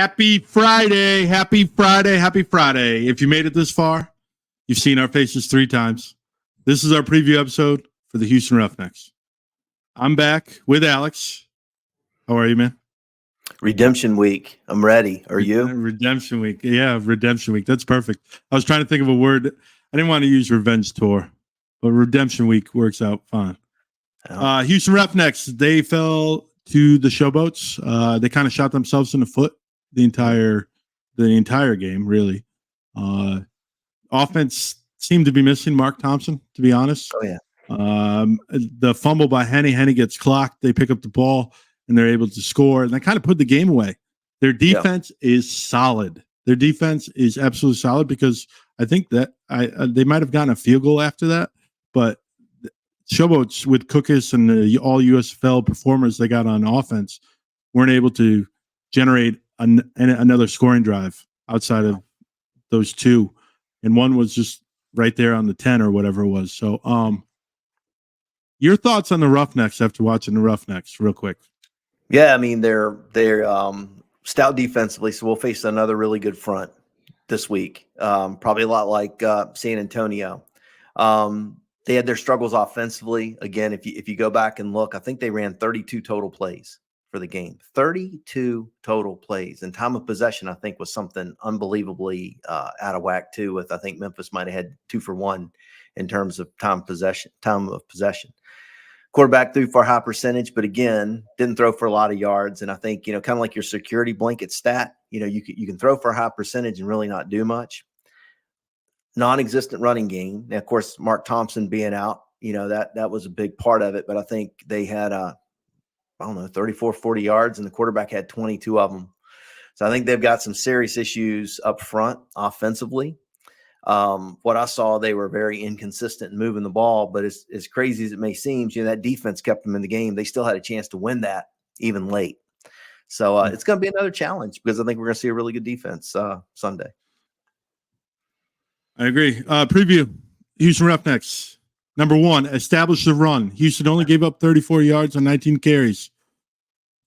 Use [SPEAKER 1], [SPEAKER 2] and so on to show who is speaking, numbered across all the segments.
[SPEAKER 1] Happy Friday. Happy Friday. Happy Friday. If you made it this far, you've seen our faces 3 times. This is our preview episode for the Houston Roughnecks. I'm back with Alex. How are you, man?
[SPEAKER 2] Redemption week. I'm ready. Are you?
[SPEAKER 1] Redemption week. Yeah, redemption week. That's perfect. I was trying to think of a word. I didn't want to use revenge tour, but redemption week works out fine. Oh. Houston Roughnecks, they fell to the Showboats. They kind of shot themselves in the foot the entire game, really. Offense seemed to be missing Mark Thompson, to be honest.
[SPEAKER 2] Oh, yeah.
[SPEAKER 1] The fumble by Henny gets clocked. They pick up the ball and they're able to score, and they kind of put the game away. Their defense is solid. Their defense is absolutely solid because I think that they might have gotten a field goal after that, but Showboats with Cookus and the all USFL performers they got on offense weren't able to generate another scoring drive outside of those two, and one was just right there on the 10 or whatever it was. So, your thoughts on the Roughnecks after watching the Roughnecks, real quick?
[SPEAKER 2] Yeah, I mean they're stout defensively, so we'll face another really good front this week. Probably a lot like San Antonio. They had their struggles offensively. Again, if you go back and look, I think they ran 32 total plays for the game. 32 total plays. And time of possession, I think, was something unbelievably out of whack too. With I think Memphis might have had 2 for 1 in terms of time of possession. Quarterback threw for a high percentage, but again, didn't throw for a lot of yards. And I think, kind of like your security blanket stat, you can throw for a high percentage and really not do much. Non-existent running game. Now, of course, Mark Thompson being out, that was a big part of it. But I think they had, 34, 40 yards, and the quarterback had 22 of them. So I think they've got some serious issues up front offensively. What I saw, they were very inconsistent in moving the ball, but as crazy as it may seem, that defense kept them in the game. They still had a chance to win that even late. So it's going to be another challenge because I think we're going to see a really good defense Sunday.
[SPEAKER 1] I agree. Preview, Houston Roughnecks. Number 1, establish the run. Houston only gave up 34 yards on 19 carries.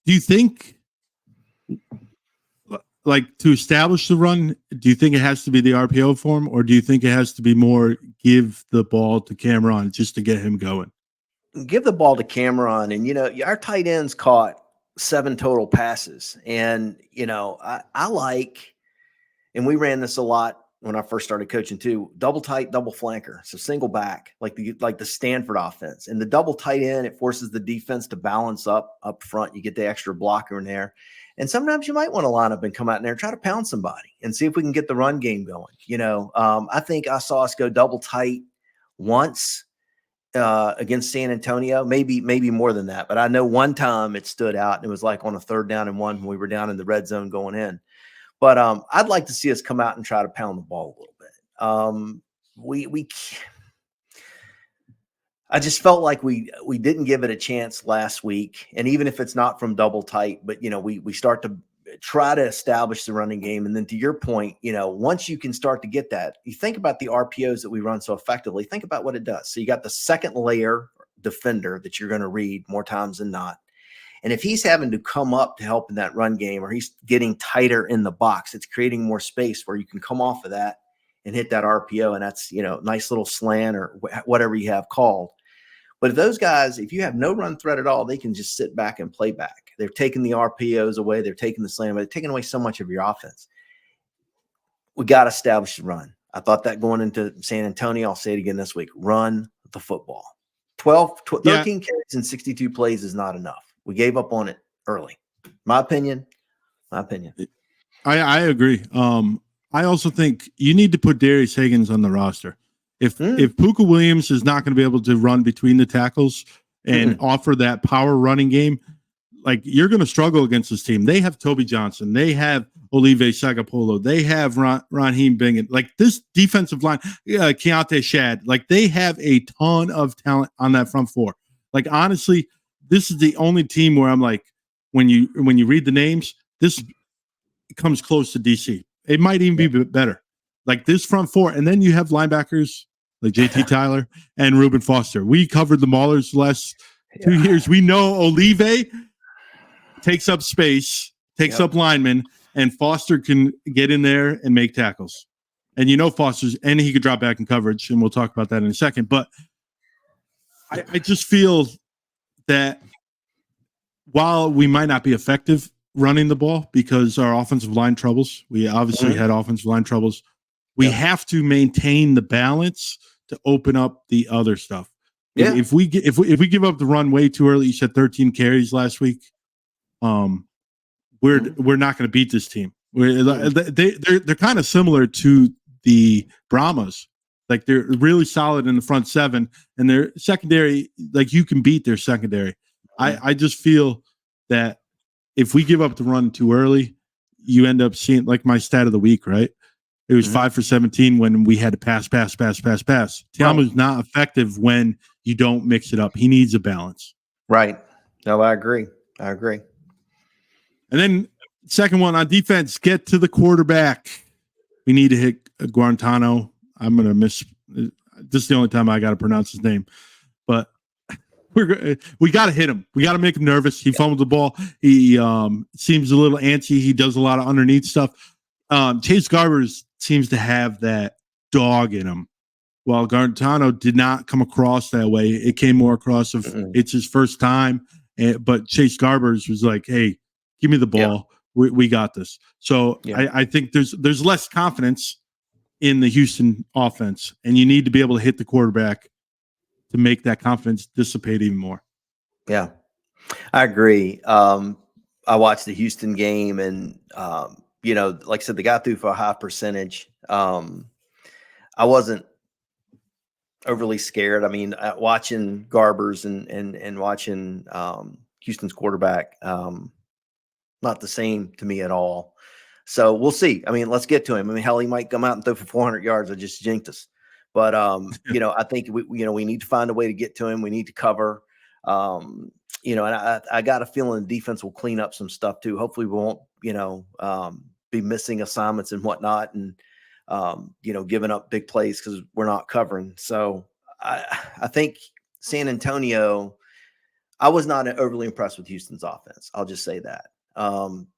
[SPEAKER 1] Do you think, to establish the run, do you think it has to be the RPO form, or do you think it has to be more give the ball to Cameron just to get him going?
[SPEAKER 2] Give the ball to Cameron, and, our tight ends caught 7 total passes. And, I like, and we ran this a lot when I first started coaching too, double tight, double flanker. So single back, like the Stanford offense. And the double tight end, it forces the defense to balance up front. You get the extra blocker in there. And sometimes you might want to line up and come out in there and try to pound somebody and see if we can get the run game going. I think I saw us go double tight once against San Antonio, maybe more than that. But I know one time it stood out, and it was like on a 3rd down and 1 when we were down in the red zone going in. But I'd like to see us come out and try to pound the ball a little bit. I just felt like we didn't give it a chance last week. And even if it's not from double tight, but, we start to try to establish the running game. And then to your point, once you can start to get that, you think about the RPOs that we run so effectively, think about what it does. So you got the second layer defender that you're going to read more times than not. And if he's having to come up to help in that run game, or he's getting tighter in the box, it's creating more space where you can come off of that and hit that RPO. And that's, nice little slant or whatever you have called. But if those guys, if you have no run threat at all, they can just sit back and play back. They're taking the RPOs away. They're taking the slant away. They're taking away so much of your offense. We got to establish the run. I thought that going into San Antonio. I'll say it again this week. Run the football. 13 carries and 62 plays is not enough. We gave up on it early. My opinion.
[SPEAKER 1] I agree. I also think you need to put Darius Higgins on the roster. If Puka Williams is not going to be able to run between the tackles and offer that power running game, you're going to struggle against this team. They have Toby Johnson. They have Olive Sagapolo. They have Raheem Bingen. This defensive line, Keontae Shad. They have a ton of talent on that front 4. Honestly, this is the only team where I'm when you read the names, this comes close to DC. It might even be better. This front 4, and then you have linebackers like JT Tyler and Reuben Foster. We covered the Maulers the last 2 years. We know Olive takes up space, takes up linemen. and Foster can get in there and make tackles. And Foster's, and he could drop back in coverage, and we'll talk about that in a second. But I just feel that while we might not be effective running the ball because our offensive line troubles, we obviously had offensive line troubles. We have to maintain the balance to open up the other stuff. Yeah. If we give up the run way too early, you said 13 carries last week. We're not going to beat this team. They're kind of similar to the Brahmas. Like, they're really solid in the front seven, and their secondary, like, you can beat their secondary. I just feel that if we give up the run too early, you end up seeing, like, my stat of the week, right? It was 5 for 17 when we had to pass. Tiamu's not effective when you don't mix it up. He needs a balance.
[SPEAKER 2] Right. No, I agree. And
[SPEAKER 1] then second one on defense, get to the quarterback. We need to hit Guarantano. I'm going to miss. This is the only time I got to pronounce his name, but we got to hit him. We got to make him nervous. He fumbled the ball. He seems a little antsy. He does a lot of underneath stuff. Chase Garbers seems to have that dog in him, while Guarantano did not come across that way. It came more across of it's his first time, but Chase Garbers was like, "Hey, give me the ball. Yeah. We got this." So I think there's less confidence in the Houston offense, and you need to be able to hit the quarterback to make that confidence dissipate even more.
[SPEAKER 2] Yeah, I agree. I watched the Houston game, and like I said, the guy threw for a high percentage. I wasn't overly scared. I mean, watching Garbers and watching Houston's quarterback, not the same to me at all. So we'll see. I mean, let's get to him. I mean, hell, he might come out and throw for 400 yards. I just jinxed us. But, I think we need to find a way to get to him. We need to cover, and I got a feeling the defense will clean up some stuff too. Hopefully we won't, be missing assignments and whatnot, and, giving up big plays because we're not covering. So I think San Antonio, I was not overly impressed with Houston's offense. I'll just say that.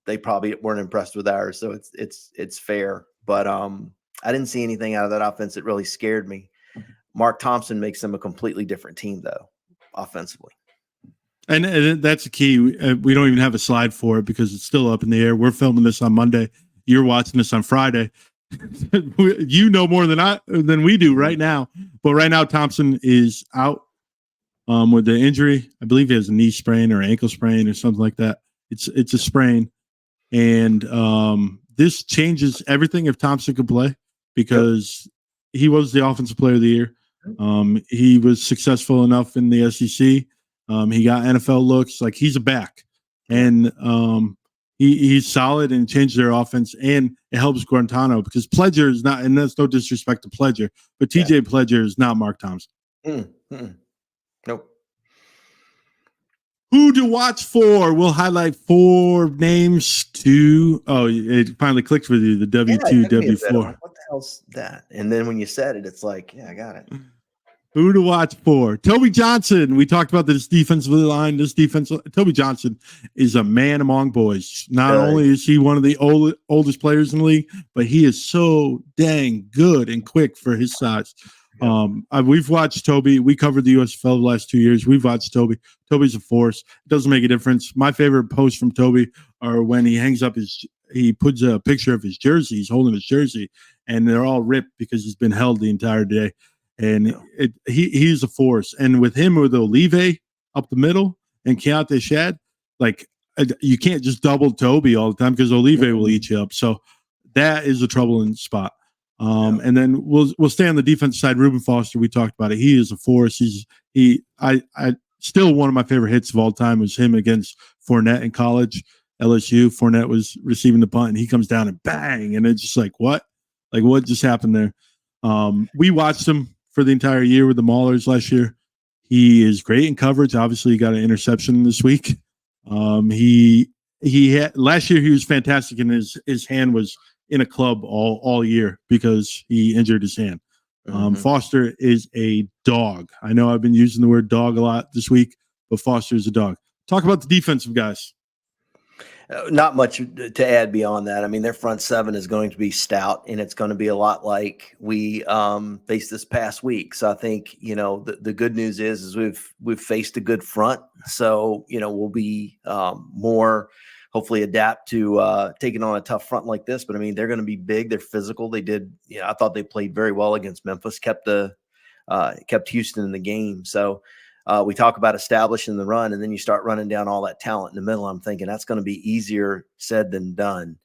[SPEAKER 2] They probably weren't impressed with ours, so it's fair. But I didn't see anything out of that offense that really scared me. Mark Thompson makes them a completely different team, though, offensively.
[SPEAKER 1] And that's the key. We don't even have a slide for it because it's still up in the air. We're filming this on Monday. You're watching this on Friday. You know more than we do right now. But right now, Thompson is out with the injury. I believe he has a knee sprain or ankle sprain or something like that. It's a sprain, and this changes everything if Thompson could play, because he was the offensive player of the year. He was successful enough in the SEC. He got NFL looks. Like, he's a back, and he's solid and changed their offense, and it helps Guarantano because Pledger is not, and that's no disrespect to Pledger, but TJ Pledger is not Mark Thompson.
[SPEAKER 2] Nope.
[SPEAKER 1] Who to watch for? We'll highlight 4 names to. Oh, it finally clicked with you. The W2, W4.
[SPEAKER 2] What the hell's that? And then when you said it, it's like, yeah, I got it.
[SPEAKER 1] Who to watch for? Toby Johnson. We talked about this defensive line. Toby Johnson is a man among boys. Not only is he one of the oldest players in the league, but he is so dang good and quick for his size. We've watched Toby. We covered the USFL the last 2 years. We've watched Toby. Toby's a force. It doesn't make a difference. My favorite posts from Toby are when he hangs up he puts a picture of his jersey. He's holding his jersey, and they're all ripped because he's been held the entire day. And he's a force. And with him, with Olive up the middle and Keontae Shad, like, you can't just double Toby all the time because Olive will eat you up. So that is a troubling spot. And then we'll stay on the defense side. Reuben Foster, we talked about it. He is a force. I still, one of my favorite hits of all time was him against Fournette in college, LSU. Fournette was receiving the punt, and he comes down and bang, and it's just like, what just happened there? We watched him for the entire year with the Maulers last year. He is great in coverage. Obviously, he got an interception this week. He had last year. He was fantastic, and his hand was in a club all year because he injured his hand. Foster is a dog. I know I've been using the word dog a lot this week, but Foster is a dog. Talk about the defensive guys.
[SPEAKER 2] Not much to add beyond that. I mean, their front seven is going to be stout, and it's going to be a lot like we faced this past week. So I think, the good news is we've faced a good front. So, we'll be more hopefully adapt to taking on a tough front like this. But I mean, they're going to be big. They're physical. They did, I thought they played very well against Memphis, kept Houston in the game. So we talk about establishing the run, and then you start running down all that talent in the middle. I'm thinking that's going to be easier said than done.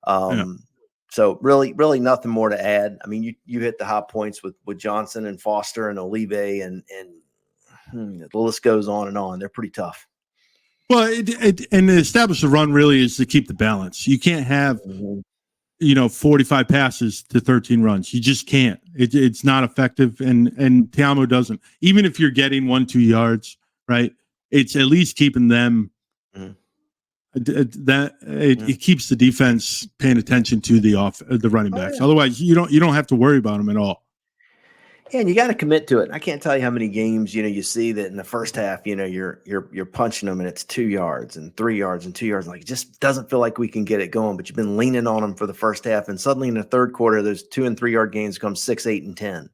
[SPEAKER 2] So really, really nothing more to add. I mean, you hit the high points with Johnson and Foster and Olive, and the list goes on and on. They're pretty tough.
[SPEAKER 1] Well, and to establish the run really is to keep the balance. You can't have 45 passes to 13 runs. You just can't. It's not effective, and Tiamo doesn't. Even if you're getting 1-2 yards, right? It's at least keeping them. It keeps the defense paying attention to the running backs. Otherwise, you don't have to worry about them at all.
[SPEAKER 2] Yeah, and you got to commit to it. I can't tell you how many games you see that in the first half, you're punching them and it's 2 yards and 3 yards and 2 yards. Like, it just doesn't feel like we can get it going. But you've been leaning on them for the first half, and suddenly in the third quarter, those 2 and 3 yard gains come 6, 8, and 10,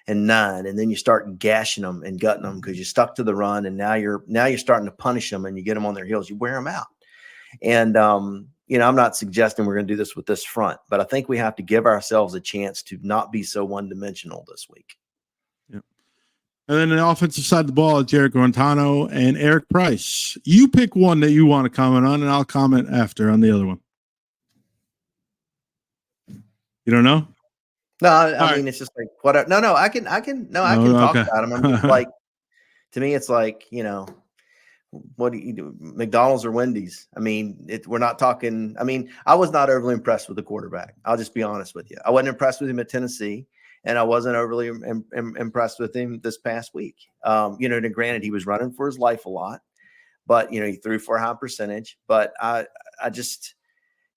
[SPEAKER 2] and 9, and then you start gashing them and gutting them because you stuck to the run, and now you're starting to punish them and you get them on their heels. You wear them out, and I'm not suggesting we're going to do this with this front, but I think we have to give ourselves a chance to not be so one-dimensional this week.
[SPEAKER 1] Yep. And then the offensive side of the ball, Jarek Guantano and Eric Price. You pick one that you want to comment on, and I'll comment after on the other one. You don't know?
[SPEAKER 2] No, I mean, it's just like, whatever. No, I can talk about them. I'm just like, to me, it's like, what do you do? McDonald's or Wendy's? I mean, we're not talking. I mean, I was not overly impressed with the quarterback. I'll just be honest with you. I wasn't impressed with him at Tennessee, and I wasn't overly impressed with him this past week. And granted, he was running for his life a lot, but he threw for a high percentage. But I just,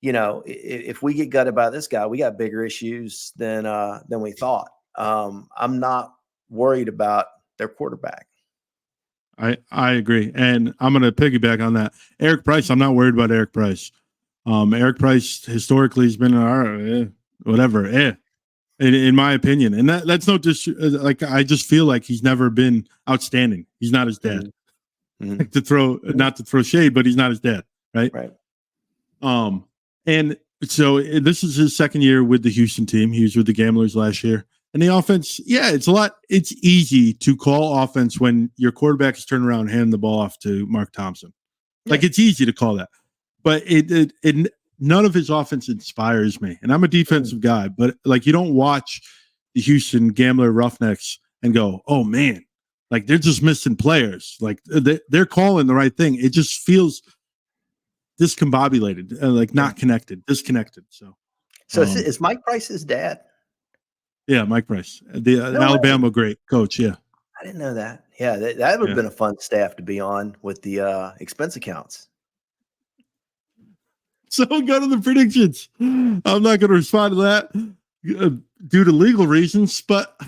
[SPEAKER 2] if we get gutted by this guy, we got bigger issues than we thought. I'm not worried about their quarterback.
[SPEAKER 1] I agree. And I'm going to piggyback on that. Eric Price, I'm not worried about Eric Price. Eric Price historically has been in my opinion. And that's no I just feel like he's never been outstanding. He's not his dad. Mm-hmm. Not to throw shade, but he's not his dad. Right.
[SPEAKER 2] Right.
[SPEAKER 1] And so this is his second year with the Houston team. He was with the Gamblers last year. And the offense, it's easy to call offense when your quarterback is turning around and handing the ball off to Mark Thompson. Yeah. Like, it's easy to call that. But it none of his offense inspires me. And I'm a defensive guy, but you don't watch the Houston Gambler Roughnecks and go, oh man, they're just missing players. They're calling the right thing. It just feels discombobulated, not connected, disconnected. So
[SPEAKER 2] is Mike Price his dad?
[SPEAKER 1] Yeah, Mike Price, the Alabama great coach. Yeah,
[SPEAKER 2] I didn't know that. Yeah, that would have been a fun staff to be on with the expense accounts.
[SPEAKER 1] So go to the predictions. I'm not going to respond to that due to legal reasons, but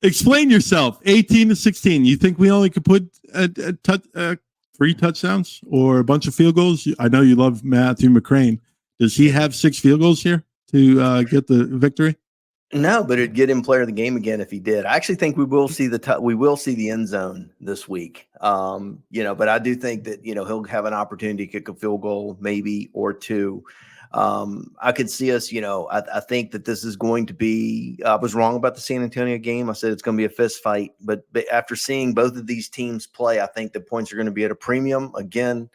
[SPEAKER 1] explain yourself. 18-16. You think we only could put 3 touchdowns or a bunch of field goals? I know you love Matthew McCrane. Does he have 6 field goals here to get the victory?
[SPEAKER 2] No, but it'd get him player of the game again if he did. I actually think we will see the end zone this week. But I do think that he'll have an opportunity to kick a field goal, maybe or 2. I could see us. I think that this is going to be. I was wrong about the San Antonio game. I said it's going to be a fist fight, but after seeing both of these teams play, I think the points are going to be at a premium again.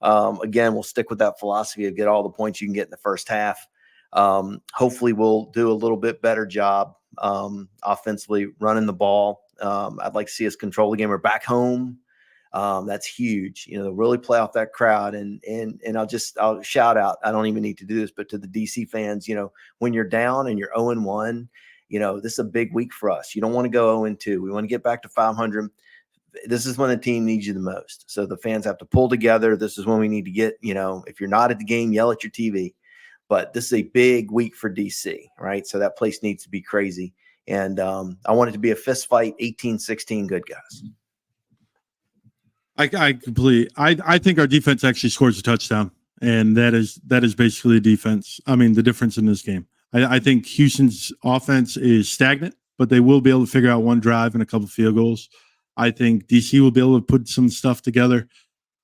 [SPEAKER 2] We'll stick with that philosophy of get all the points you can get in the first half. Hopefully we'll do a little bit better job offensively running the ball. I'd like to see us control the game. We're back home. That's huge. Really play off that crowd. And I'll shout out. I don't even need to do this, but to the DC fans, when you're down and you're 0-1, this is a big week for us. You don't want to go 0-2. We want to get back to 500. This is when the team needs you the most. So the fans have to pull together. This is when we need to get, if you're not at the game, yell at your TV. But this is a big week for DC, right? So that place needs to be crazy. And I want it to be a fist fight, 18-16, good guys.
[SPEAKER 1] I completely. I think our defense actually scores a touchdown, and that is basically the defense. I mean, the difference in this game. I think Houston's offense is stagnant, but they will be able to figure out one drive and a couple field goals. I think DC will be able to put some stuff together,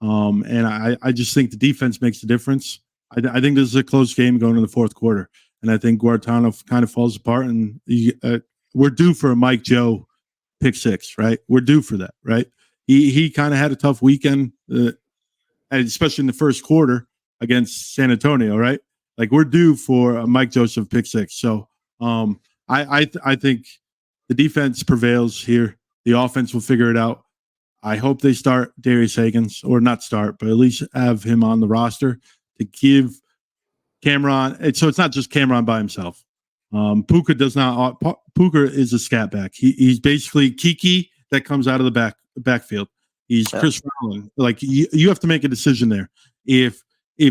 [SPEAKER 1] and I just think the defense makes the difference. I think this is a close game going to the fourth quarter, and I think Guartano kind of falls apart, and we're due for a Mike Joe pick six, right? We're due for that, right? He kind of had a tough weekend, especially in the first quarter against San Antonio, right? Like we're due for a Mike Joseph pick six. So I think the defense prevails here. The offense will figure it out. I hope they start Darius Higgins, or not start, but at least have him on the roster to give Cameron. So it's not just Cameron by himself. Puka does not. Puka is a scat back. He's basically Kiki that comes out of the backfield. He's Chris Rowland. Like you have to make a decision there. If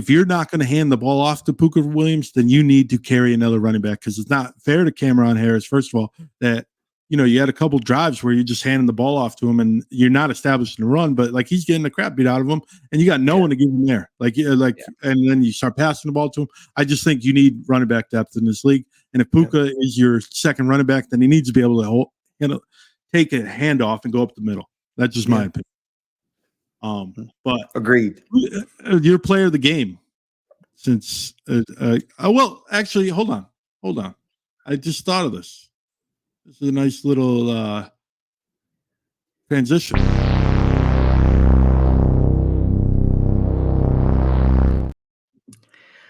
[SPEAKER 1] you're not going to hand the ball off to Puka Williams, then you need to carry another running back, because it's not fair to Cameron Harris. First of all, that you had a couple drives where you're just handing the ball off to him and you're not establishing the run, but like he's getting the crap beat out of him, and you got no one to give him there. And then you start passing the ball to him. I just think you need running back depth in this league. And if Puka is your second running back, then he needs to be able to take a handoff and go up the middle. That's just my opinion. But
[SPEAKER 2] agreed.
[SPEAKER 1] Your player of the game, since well, actually, hold on. I just thought of this. This is a nice little transition.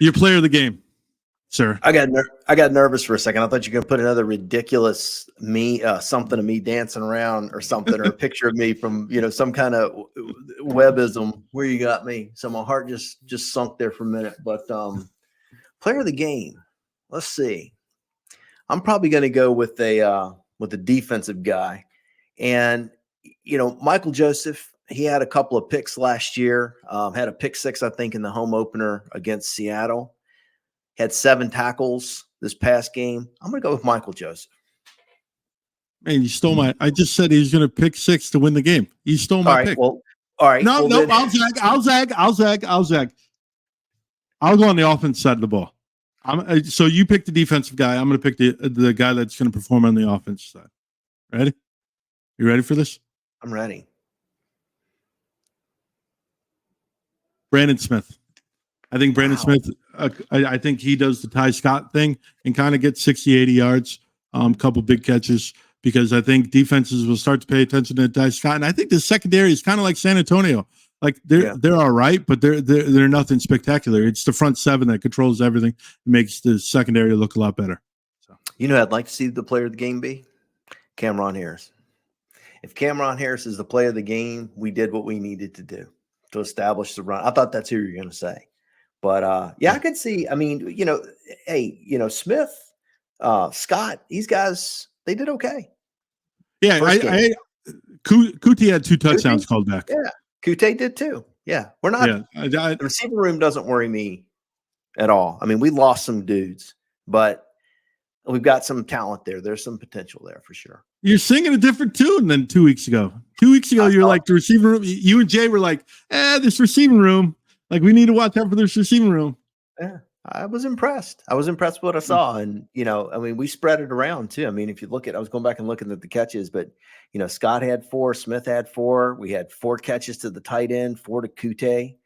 [SPEAKER 1] Your player of the game, sir.
[SPEAKER 2] I got nervous for a second. I thought you were going to put another ridiculous something of me dancing around or something, or a picture of me from some kind of webism where you got me. So my heart just sunk there for a minute. But player of the game, let's see. I'm probably going to go with a defensive guy, and Michael Joseph. He had a couple of picks last year. Had a pick six, I think, in the home opener against Seattle. Had 7 tackles this past game. I'm going to go with Michael Joseph.
[SPEAKER 1] Man, you stole my. I just said he was going to pick 6 to win the game. You stole my pick.
[SPEAKER 2] Well, all right.
[SPEAKER 1] No. I'll zag. I'll go on the offense side of the ball. So you pick the defensive guy. I'm going to pick the guy that's going to perform on the offense side. Ready? You ready for this?
[SPEAKER 2] I'm ready.
[SPEAKER 1] Brandon Smith. I think Brandon Smith, I think he does the Ty Scott thing and kind of gets 60, 80 yards, couple big catches, because I think defenses will start to pay attention to Ty Scott. And I think the secondary is kind of like San Antonio. Like they're all right, but they're nothing spectacular. It's the front 7 that controls everything and makes the secondary look a lot better. So
[SPEAKER 2] I'd like to see the player of the game be Cameron Harris. If Cameron Harris is the player of the game, we did what we needed to do to establish the run. I thought that's who you're going to say. But I could see. I mean, Smith, Scott, these guys, they did okay.
[SPEAKER 1] Yeah, Kuti had 2 touchdowns called back.
[SPEAKER 2] Yeah, Kuti did too. Yeah, we're not. The receiver room doesn't worry me at all. I mean, we lost some dudes, but we've got some talent there. There's some potential there for sure.
[SPEAKER 1] You're singing a different tune than 2 weeks ago. 2 weeks ago, you're like the receiving room. You and Jay were like, this receiving room. Like, we need to watch out for this receiving room.
[SPEAKER 2] Yeah, I was impressed. I was impressed with what I saw. And, we spread it around too. I mean, if you look at, I was going back and looking at the catches, but, Scott had 4, Smith had 4. We had 4 catches to the tight end, 4 to Kuti.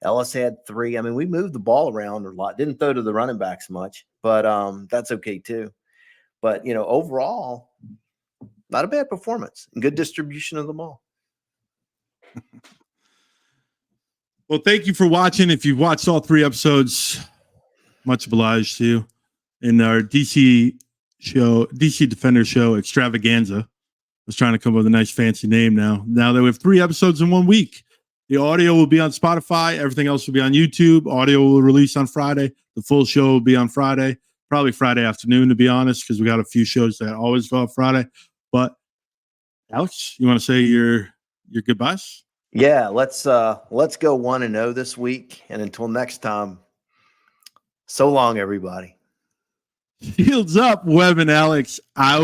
[SPEAKER 2] Ellis had 3. I mean, we moved the ball around a lot. Didn't throw to the running backs much, but that's okay too. But, overall, not a bad performance and good distribution of the ball.
[SPEAKER 1] Well, thank you for watching. If you've watched all 3 episodes, much obliged to you. In our DC Defenders show extravaganza, I was trying to come up with a nice fancy name now that we have 3 episodes in 1 week. The audio will be on Spotify. Everything else will be on YouTube. Audio will release on Friday. The full show will be on Friday, probably Friday afternoon, to be honest, because we got a few shows that always go up Friday. But Alex, you want to say your goodbyes?
[SPEAKER 2] Yeah, let's go 1-0 this week. And until next time, so long, everybody.
[SPEAKER 1] Shields up, Webb and Alex out.